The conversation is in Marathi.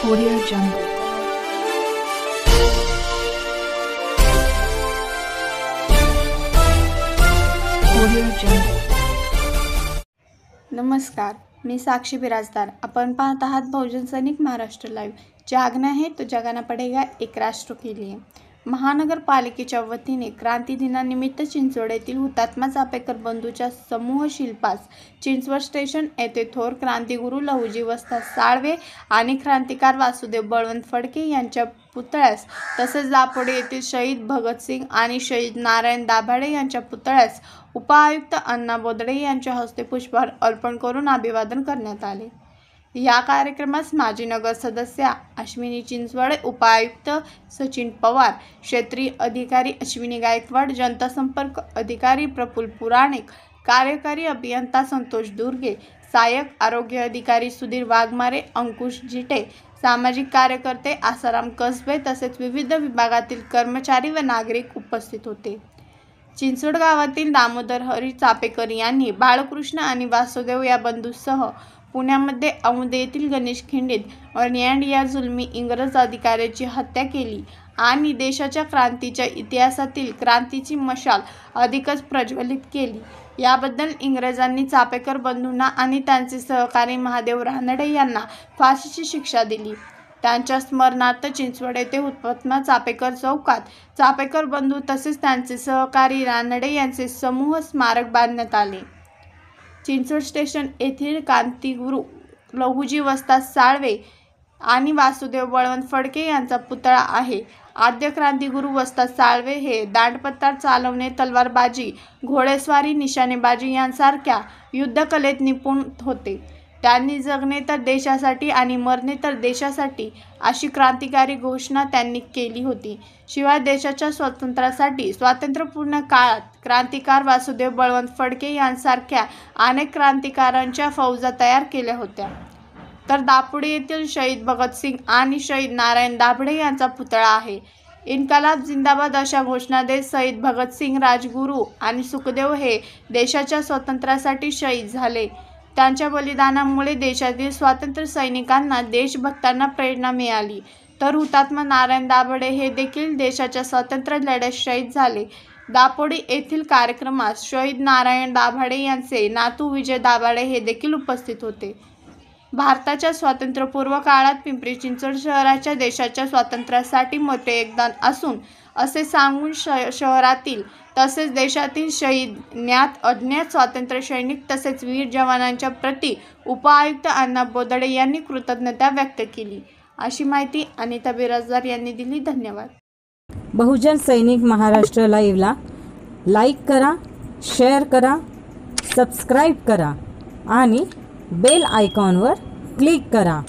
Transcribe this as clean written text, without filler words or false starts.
Audio Jungle. Audio Jungle. नमस्कार, मी साक्षी बिराजदार. आपण पाहत आहात बहुजन सैनिक महाराष्ट्र लाईव्ह. जागना है तो जगाना पडेगा एक राष्ट्र के लिए. महानगरपालिकेच्या वतीने क्रांती दिनानिमित्त चिंचवड येथील हुतात्मा चापेकर बंधूच्या समूह शिल्पास चिंचवड स्टेशन येथे थोर क्रांतिगुरू लहुजी वस्ताद साळवे आणि क्रांतिकार वासुदेव बळवंत फडके यांच्या पुतळ्यास तसेच दापोडे येथील शहीद भगतसिंग आणि शहीद नारायण दाभाडे यांच्या पुतळ्यास उपआयुक्त अण्णा बोदडे यांच्या हस्ते पुष्पहार अर्पण करून अभिवादन करण्यात आले. या कार्यक्रमास माजी नगर सदस्या अश्विनी चिंचवडे, उपायुक्त सचिन पवार, क्षेत्रीय अधिकारी अश्विनी गायकवाड, जनता संपर्क अधिकारी प्रफुल्ल पुराणिक, कार्यकारी अभियंता संतोष दुर्गे, सहाय्यक आरोग्य अधिकारी सुधीर वाघमारे, अंकुश जिटे, सामाजिक कार्यकर्ते आसाराम कसबे तसेच विविध विभागातील कर्मचारी व नागरिक उपस्थित होते. चिंचवड गावातील दामोदर हरी चापेकर यांनी बाळकृष्ण आणि वासुदेव या बंधूंसह पुण्यामध्ये औंधे येथील गणेश खिंडीत अर्नियांड या जुलमी इंग्रज अधिकाऱ्याची हत्या केली आणि देशाच्या क्रांतीच्या इतिहासातील क्रांतीची मशाल अधिकच प्रज्वलित केली. याबद्दल इंग्रजांनी चापेकर बंधूंना आणि त्यांचे सहकारी महादेव रानडे यांना फाशीची शिक्षा दिली. त्यांच्या स्मरणार्थ चिंचवड येथे हुतात्मा चापेकर चौकात चापेकर बंधू तसेच त्यांचे सहकारी रानडे यांचे समूह स्मारक बांधण्यात आले. चिंचवड स्टेशन येथील क्रांतिगुरू लहुजी वस्ताद साळवे आणि वासुदेव बळवंत फडके यांचा पुतळा आहे. आद्य क्रांतिगुरू वस्ताद साळवे हे दांडपत्ता चालवणे, तलवारबाजी, घोडेस्वारी, निशाणेबाजी यांसारख्या युद्धकलेत निपुण होते. त्यांनी जगणे तर देशासाठी आणि मरणे तर देशासाठी अशी क्रांतिकारी घोषणा त्यांनी केली होती. शिवाय देशाच्या स्वातंत्र्यासाठी स्वातंत्र्यपूर्ण काळात क्रांतिकार वासुदेव बळवंत फडके यांसारख्या अनेक क्रांतिकारांच्या फौजा तयार केल्या होत्या. तर दापोडे येथील शहीद भगतसिंग आणि शहीद नारायण दाभाडे यांचा पुतळा आहे. इन्कलाब जिंदाबाद अशा घोषणा देत शहीद भगतसिंग, राजगुरू आणि सुखदेव हे देशाच्या स्वातंत्र्यासाठी शहीद झाले. त्यांच्या बलिदानामुळे देशातील स्वातंत्र्य सैनिकांना, देशभक्तांना प्रेरणा मिळाली. तर हुतात्मा नारायण दाभाडे हे देखील देशाच्या स्वातंत्र्य लढ्यात शहीद झाले. दापोडी येथील कार्यक्रमास शहीद नारायण दाभाडे यांचे नातू विजय दाभाडे हे देखील उपस्थित होते. भारताच्या स्वातंत्र्यपूर्व काळात पिंपरी चिंचवड शहराच्या देशाच्या स्वातंत्र्यासाठी मोठे योगदान असून असे सांगून शहरातील तसेच देशातील शहीद, ज्ञात, अज्ञात स्वातंत्र्य सैनिक तसेच वीर जवानांच्या प्रति उपआयुक्त अण्णा बोदडे यांनी कृतज्ञता व्यक्त केली. अशी माहिती अनिता बिराजदार यांनी दिली. धन्यवाद. बहुजन सैनिक महाराष्ट्र लाईव्हला लाईक करा, शेअर करा, सबस्क्राईब करा आणि बेल आयकॉनवर क्लिक करा.